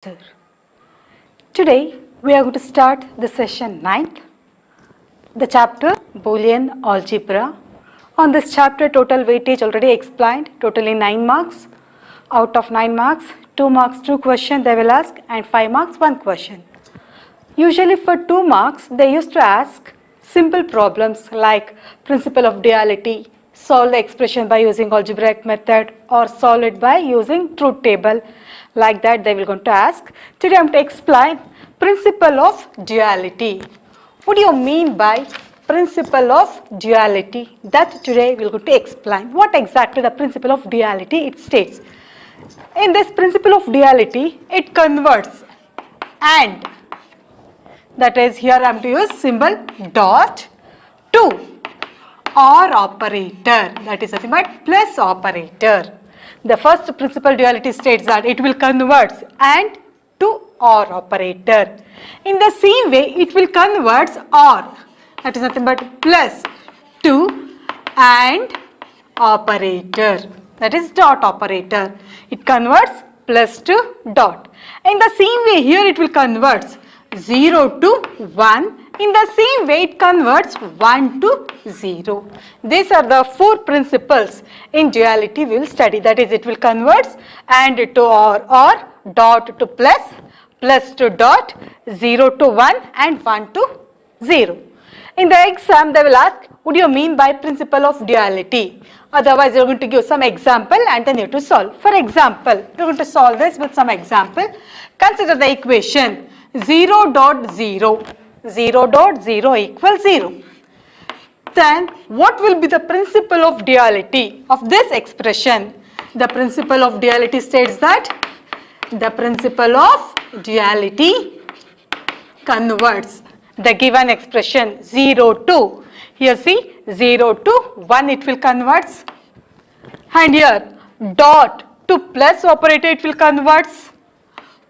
Sir. Today we are going to start the session 9th, the chapter Boolean Algebra. On this chapter total weightage already explained, totally 9 marks. Out of 9 marks, 2 marks 2 questions they will ask and 5 marks 1 question. Usually for 2 marks they used to ask simple problems like principle of duality, solve the expression by using algebraic method or solve it by using truth table. Like that they will going to ask. Today I am to explain principle of duality. What do you mean by principle of duality? That today we are going to explain. What exactly the principle of duality it states. In this principle of duality it converts and, that is here I am to use symbol dot to or operator, that is nothing but plus operator. The first principle duality states that it will convert and to or operator. In the same way it will convert or, that is nothing but plus to and operator, that is dot operator. It converts plus to dot. In the same way here it will convert 0 to 1. In the same way it converts 1 to 0. These are the 4 principles in duality we will study. That is, it will convert and to or, dot to plus, plus to dot, 0 to 1 and 1 to 0. In the exam they will ask, what do you mean by principle of duality? Otherwise you are going to give some example and then you have to solve. For example, we are going to solve this with some example. Consider the equation 0 dot 0. 0 dot 0 equals 0. Then what will be the principle of duality of this expression? The principle of duality states that the principle of duality converts the given expression 0 to, here see 0 to 1 it will convert, and here dot to plus operator it will convert.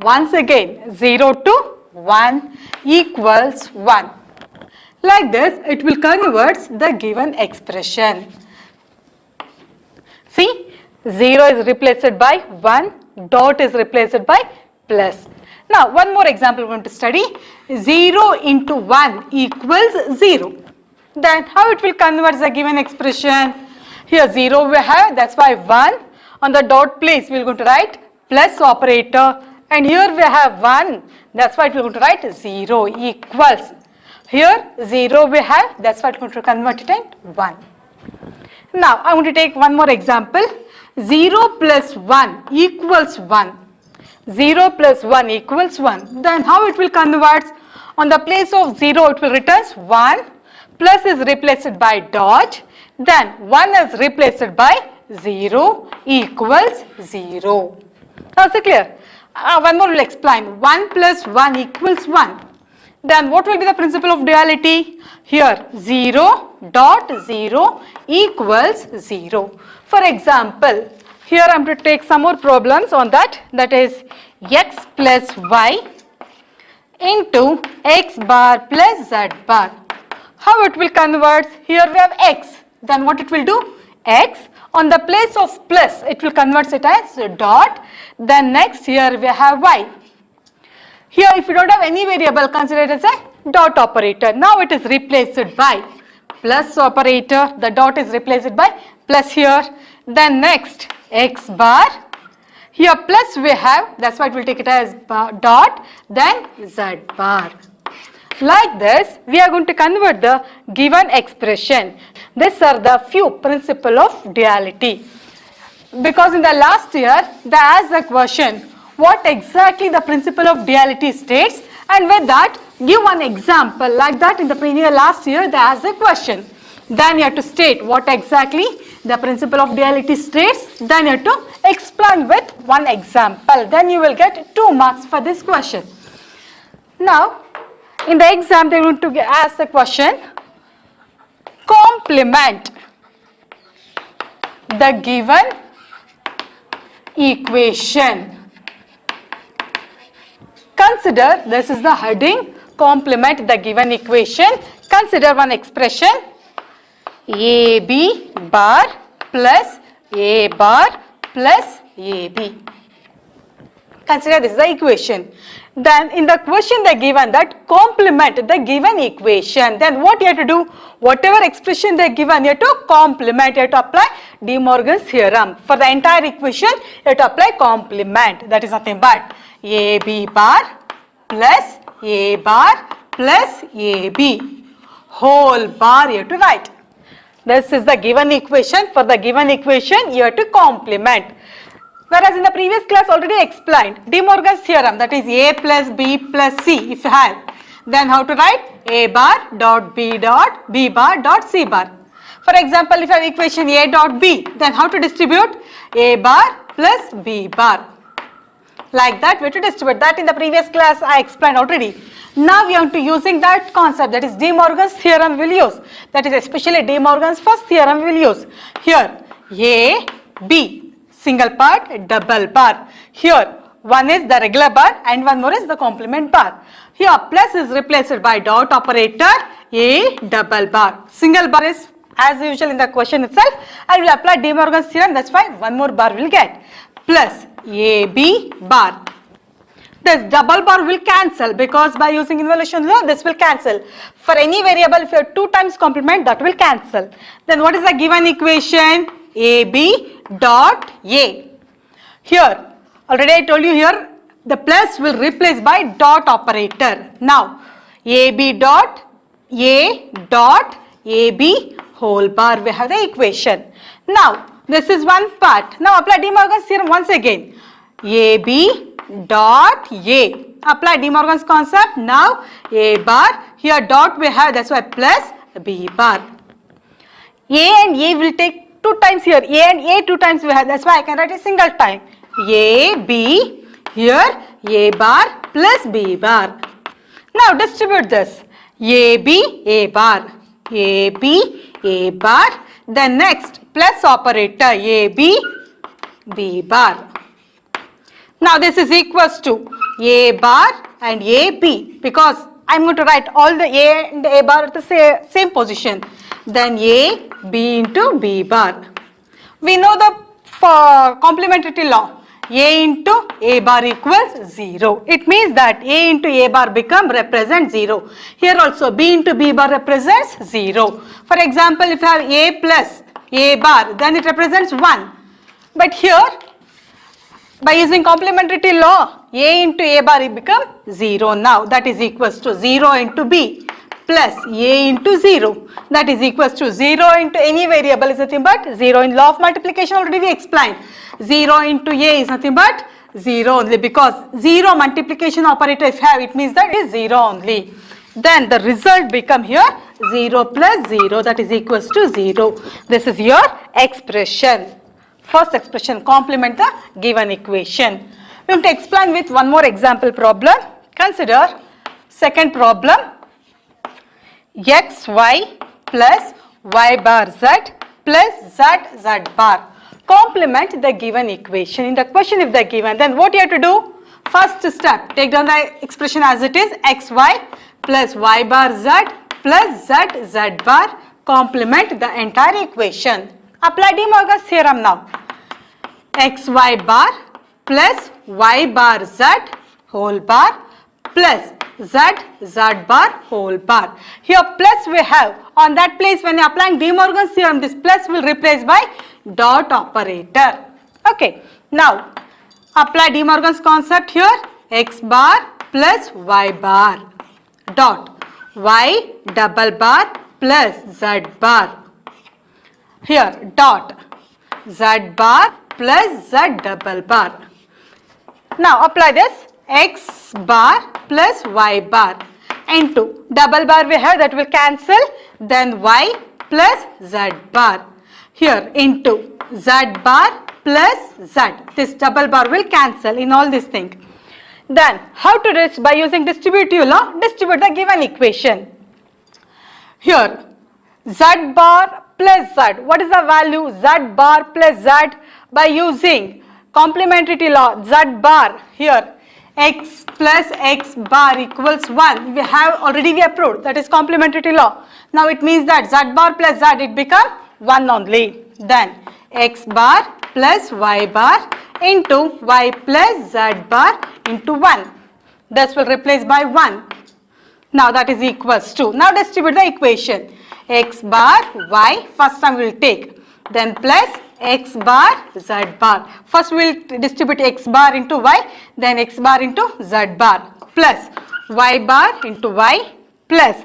Once again 0 to 1 equals 1. Like this it will convert the given expression. See, 0 is replaced by 1, dot is replaced by plus. Now one more example we are going to study. 0 into 1 equals 0. Then how it will convert the given expression? Here 0 we have, that's why 1. On the dot place we are going to write plus operator. And here we have 1, that's why we are going to write 0 equals. Here 0 we have, that's why we are going to convert it into 1. Now I am going to take one more example. 0 plus 1 equals 1. 0 plus 1 equals 1. Then how it will convert? On the place of 0 it will return 1, plus is replaced by dot, then 1 is replaced by 0 equals 0. Now is it clear? One more will explain. 1 plus 1 equals 1. Then what will be the principle of duality? Here 0 dot 0 equals 0. For example, here I am to take some more problems on that. That is x plus y into x bar plus z bar. How it will convert? Here we have x. Then what it will do? X. On the place of plus, it will convert it as dot. Then next here we have y. Here if you don't have any variable, consider it as a dot operator. Now it is replaced by plus operator. The dot is replaced by plus here. Then next x bar. Here plus we have, that's why it will take it as dot. Then z bar. Like this, we are going to convert the given expression. These are the few principles of duality. Because in the last year, they asked the question, what exactly the principle of duality states, and with that, give one example. Like that in the previous last year, they asked the question. Then you have to state what exactly the principle of duality states. Then you have to explain with one example. Then you will get 2 marks for this question. Now, in the exam, they are going to ask the question, complement the given equation. Consider, this is the heading, complement the given equation. Consider one expression, AB bar plus A bar plus AB. Consider this is the equation. Then in the question they given that complement the given equation. Then what you have to do? Whatever expression they given, you have to complement. You have to apply De Morgan's theorem. For the entire equation, you have to apply complement. That is nothing but AB bar plus A bar plus AB whole bar you have to write. This is the given equation. For the given equation, you have to complement. Whereas in the previous class already explained De Morgan's theorem, that is A plus B plus C if you have, then how to write A bar dot B bar dot C bar. For example, if you have equation A dot B, then how to distribute A bar plus B bar. Like that we have to distribute. That in the previous class I explained already. Now we are to using that concept, that is De Morgan's theorem we will use. That is especially De Morgan's first theorem we will use. Here A, B. Single part, double bar. Here one is the regular bar and one more is the complement bar. Here plus is replaced by dot operator, A double bar. Single bar is as usual in the question itself. I will apply De Morgan's theorem, that's why one more bar will get. Plus AB bar. This double bar will cancel because by using involution law this will cancel. For any variable if you have 2 times complement, that will cancel. Then what is the given equation? AB dot A. Here already I told you, here the plus will replace by dot operator. Now AB dot A dot AB whole bar, we have the equation. Now this is one part. Now apply De Morgan's theorem once again. AB dot A. Apply De Morgan's concept. Now A bar, here dot we have, that's why plus B bar. A and A will take 2 times here. A and A 2 times we have, that's why I can write a single time. A, B, here A bar plus B bar. Now distribute this. A, B, A bar. A, B, A bar. Then next plus operator A, B, B bar. Now this is equals to A bar and A, B, because I am going to write all the A and A bar at the same position. Then A, B into B bar. We know the complementarity law. A into A bar equals 0. It means that A into A bar represents 0. Here also B into B bar represents 0. For example, if you have A plus A bar, then it represents 1. But here, by using complementarity law, A into A bar becomes 0 now. That is equals to 0 into B plus A into 0. That is equals to 0 into any variable is nothing but 0. In law of multiplication already we explained. 0 into A is nothing but 0 only, because 0 multiplication operator if you have, it means that it is 0 only. Then the result become here 0 plus 0, that is equals to 0. This is your expression. First expression, complement the given equation. We have to explain with one more example problem. Consider second problem. XY plus Y bar Z plus Z bar. Complement the given equation. In the question if they are given, then what you have to do? First step, take down the expression as it is. XY plus Y bar Z plus Z bar. Complement the entire equation. Apply De Morgan's theorem now. XY bar plus Y bar Z whole bar plus Z bar whole bar. Here plus we have, on that place when you are applying De Morgan's theorem, this plus will replace by dot operator. Okay. Now apply De Morgan's concept here. X bar plus Y bar dot Y double bar plus Z bar. Here dot Z bar plus Z double bar. Now apply this. X bar plus Y bar into double bar we have, that will cancel, then Y plus Z bar. Here into Z bar plus Z. This double bar will cancel in all these things. Then how to do this? By using distributive law, distribute the given equation. Here Z bar plus Z. What is the value? Z bar plus Z. By using complementarity law, Z bar, here X plus X bar equals 1. We have already approved, that is complementarity law. Now it means that Z bar plus Z, it becomes 1 only. Then X bar plus Y bar into y plus z bar into 1. This will replace by 1. Now that is equals to, now distribute the equation. X bar y, first time we will take, then plus x bar z bar. First we will distribute x bar into y, then x bar into z bar, plus y bar into y, plus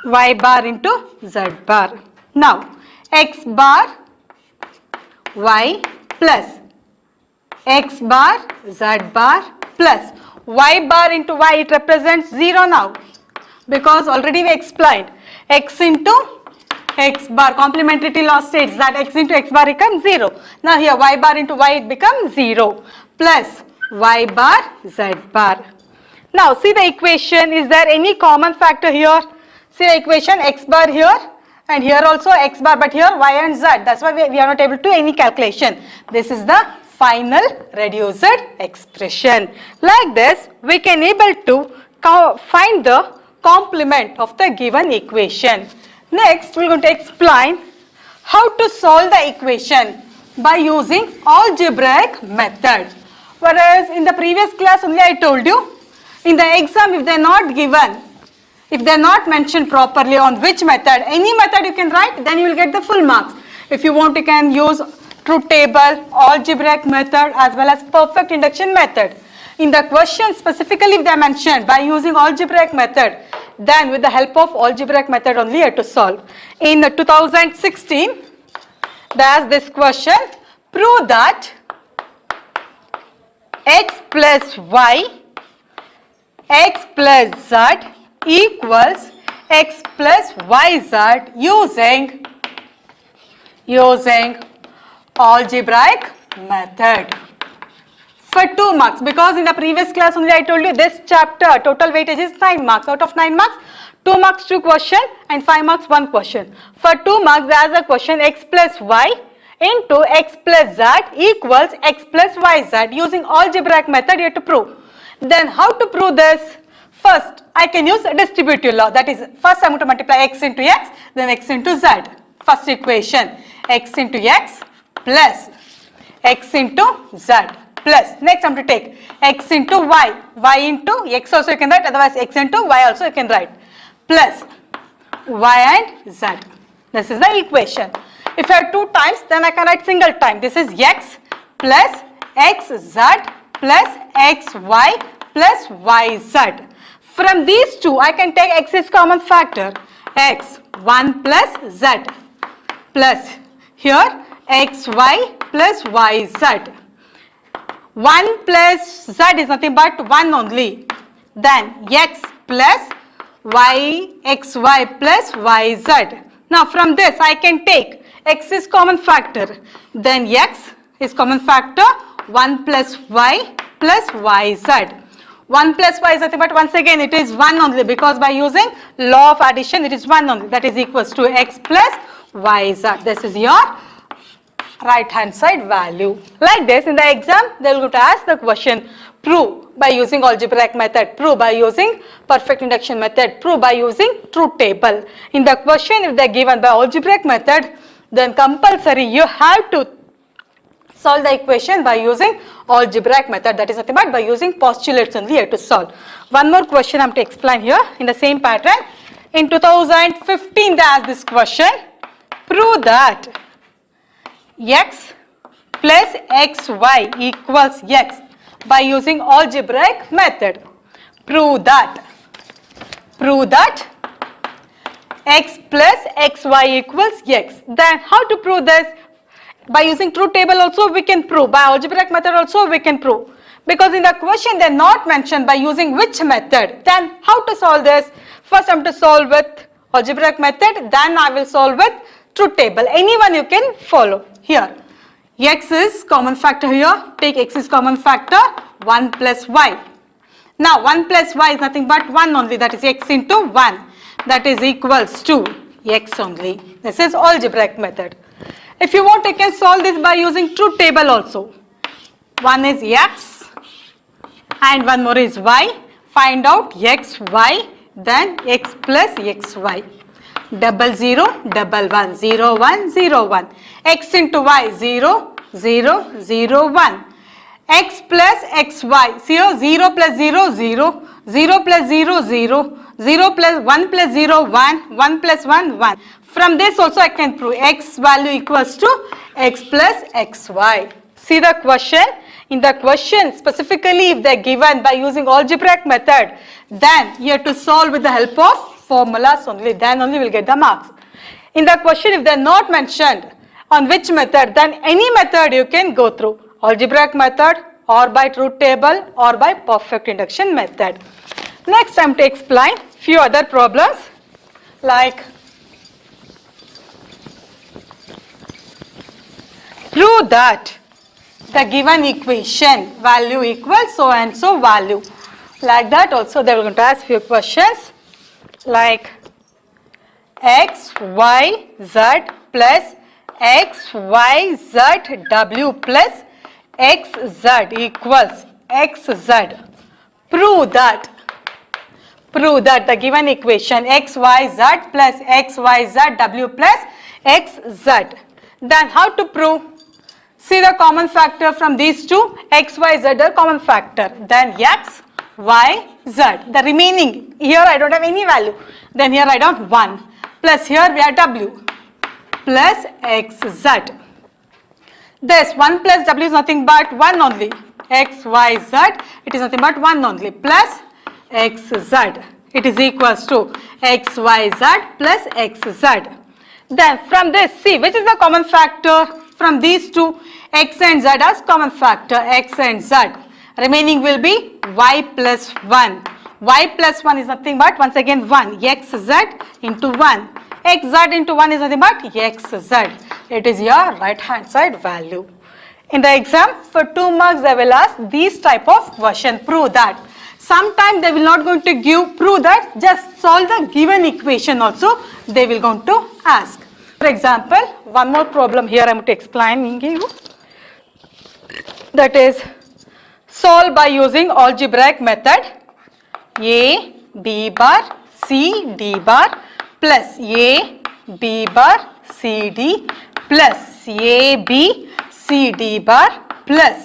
y bar into z bar. Now x bar y plus x bar z bar plus y bar into y, it represents 0 now, because already we explained x into x bar, complementarity law states that x into x bar becomes 0. Now here y bar into y, it becomes 0, plus y bar z bar. Now see the equation, is there any common factor here? See the equation, x bar here and here also x bar, but here y and z, that's why we are not able to do any calculation. This is the final reduced expression. Like this we can able to find the complement of the given equation. Next we are going to explain how to solve the equation by using algebraic method. Whereas in the previous class only I told you, in the exam if they are not given, if they are not mentioned properly on which method, any method you can write, then you will get the full marks. If you want, you can use truth table, algebraic method as well as perfect induction method. In the question specifically if they are mentioned by using algebraic method, then with the help of algebraic method only you have to solve. In 2016, there is this question, prove that x plus y, x plus z equals x plus yz using algebraic method. For 2 marks, because in the previous class only I told you this chapter total weightage is 9 marks. Out of 9 marks, 2 marks 2 question and 5 marks 1 question. For 2 marks there is a question, x plus y into x plus z equals x plus yz. Using algebraic method you have to prove. Then how to prove this? First I can use distributive law, that is first I am going to multiply x into x, then x into z. First equation, x into x plus x into z. Plus, next I am to take x into y, y into x also you can write, otherwise x into y also you can write, plus y and z. This is the equation. If I have 2 times, then I can write single time. This is x plus xz plus xy plus yz. From these two, I can take x is common factor, x 1 plus z plus here xy plus yz. 1 plus z is nothing but 1 only. Then x plus y, xy plus yz. Now from this I can take x is common factor. Then x is common factor, 1 plus y plus yz. 1 plus y is nothing but once again it is 1 only, because by using law of addition it is 1 only, that is equals to x plus yz. This is your right hand side value. Like this in the exam they will go to ask the question, prove by using algebraic method, prove by using perfect induction method, prove by using truth table. In the question if they are given by algebraic method, then compulsory you have to solve the equation by using algebraic method, that is nothing but by using postulates only you have to solve. One more question I am to explain here in the same pattern. In 2015 they asked this question, prove that x plus xy equals x by using algebraic method. Prove that x plus xy equals x. Then how to prove this? By using truth table also we can prove, by algebraic method also we can prove. Because in the question they are not mentioned by using which method. Then how to solve this? First I am to solve with algebraic method, then I will solve with truth table. Anyone you can follow. Here x is common factor, here take x is common factor, 1 plus y. Now 1 plus y is nothing but 1 only, that is x into 1, that is equals to x only. This is algebraic method. If you want you can solve this by using truth table also. One is x and one more is y. Find out x, y, then x plus xy. 0 0 1 1 0 1 0 1. X into y 0 0 0 1. x plus xy. See here 0 plus 0, 0, 0 plus 0, 0, 0 plus 1 plus 0, 1, 1 plus 1, 1. From this also I can prove x value equals to x plus xy. See the question. In the question specifically if they are given by using algebraic method, then you have to solve with the help of formulas only, then only we will get the marks. In the question if they are not mentioned on which method, then any method you can go through. Algebraic method or by truth table or by perfect induction method. Next I am to explain few other problems like prove that the given equation value equals so and so value. Like that also they are going to ask few questions like x, y, z plus x, y, z, w plus x, z equals x, z. Prove that the given equation x, y, z plus x, y, z, w plus x, z. Then how to prove? See the common factor from these two, x, y, z are common factor. Then x, y, z. The remaining, here I don't have any value. Then here I don't have 1. Plus here we have w. Plus x, z. This 1 plus w is nothing but 1 only. X, y, z. It is nothing but 1 only. Plus x, z. It is equals to x, y, z plus x, z. Then from this, see which is the common factor from these two, x and z as common factor, x and z. Remaining will be y plus 1. Y plus 1 is nothing but once again 1, x, z into 1. X, z into 1 is nothing but x, z. It is your right hand side value. In the exam, for 2 marks they will ask these type of question, prove that. Sometimes they will not going to give, prove that, just solve the given equation also they will going to ask. For example, one more problem here I am to explain you. That is, solve by using algebraic method. A, B bar, C, D bar plus A, B bar, C, D plus A, B, C, D bar plus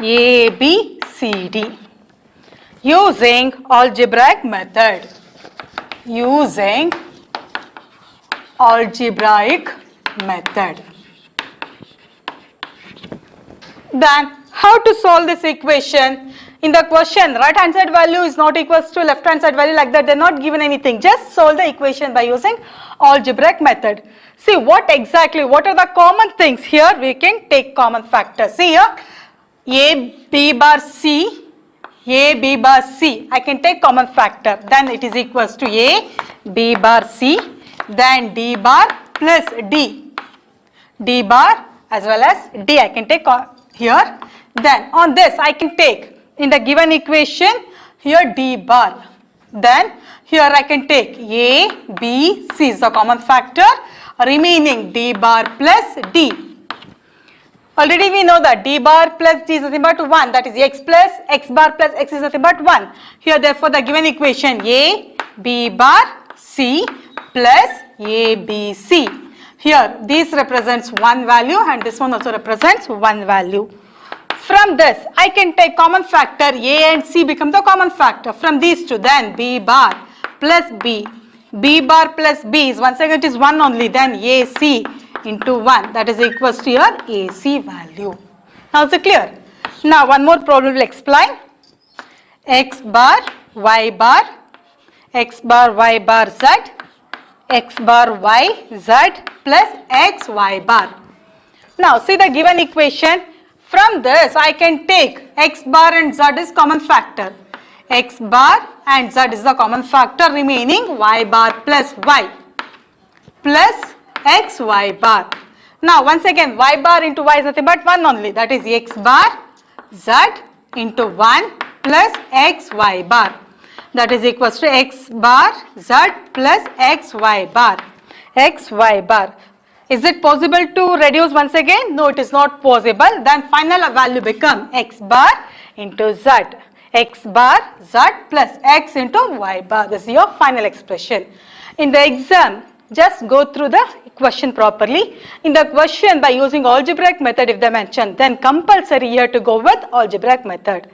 A, B, C, D. Using algebraic method. Using algebraic method. Then how to solve this equation? In the question, right hand side value is not equals to left hand side value, like that. They are not given anything. Just solve the equation by using algebraic method. See what are the common things. Here we can take common factors. See here, A, B bar, C. A, B bar, C. I can take common factor. Then it is equals to A, B bar, C. Then D bar plus D. D bar as well as D I can take here. Then on this I can take in the given equation here D bar. Then here I can take A, B, C is the common factor. Remaining D bar plus D. Already we know that D bar plus D is nothing but 1. That is x plus x bar plus x is nothing but 1. Here therefore the given equation A, B bar, C plus A, B, C. Here this represents one value and this one also represents one value. From this I can take common factor. A and C become the common factor from these two. Then B bar plus B. B bar plus B is once again it is 1 only. Then AC into 1, that is equals to your AC value. Now is it clear? Now one more problem will explain. X bar, Y bar, X bar, Y bar, Z, X bar, Y, Z plus X, Y bar. Now see the given equation. From this I can take X bar and Z is common factor. X bar and Z is the common factor. Remaining Y bar plus Y plus X, Y bar. Now once again Y bar into Y is nothing but 1 only. That is X bar Z into 1 plus X, Y bar. That is equals to X bar Z plus X, Y bar. X, Y bar. Is it possible to reduce once again? No, it is not possible. Then final value become X bar into Z. X bar Z plus X into Y bar. This is your final expression. In the exam, Just go through the question properly. In the question, by using algebraic method if they mention, then compulsory here to go with algebraic method.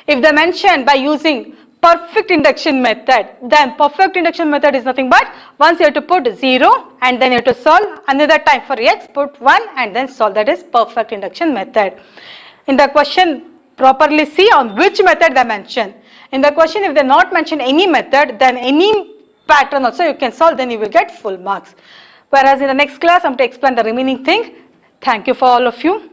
If they mention by using perfect induction method, then perfect induction method is nothing but once you have to put 0 and then you have to solve, another time for x put 1 and then solve. That is perfect induction method. In the question, properly see on which method they mention. In the question, if they not mention any method, then any pattern also you can solve, then you will get full marks. Whereas in the next class, I am to explain the remaining thing. Thank you for all of you.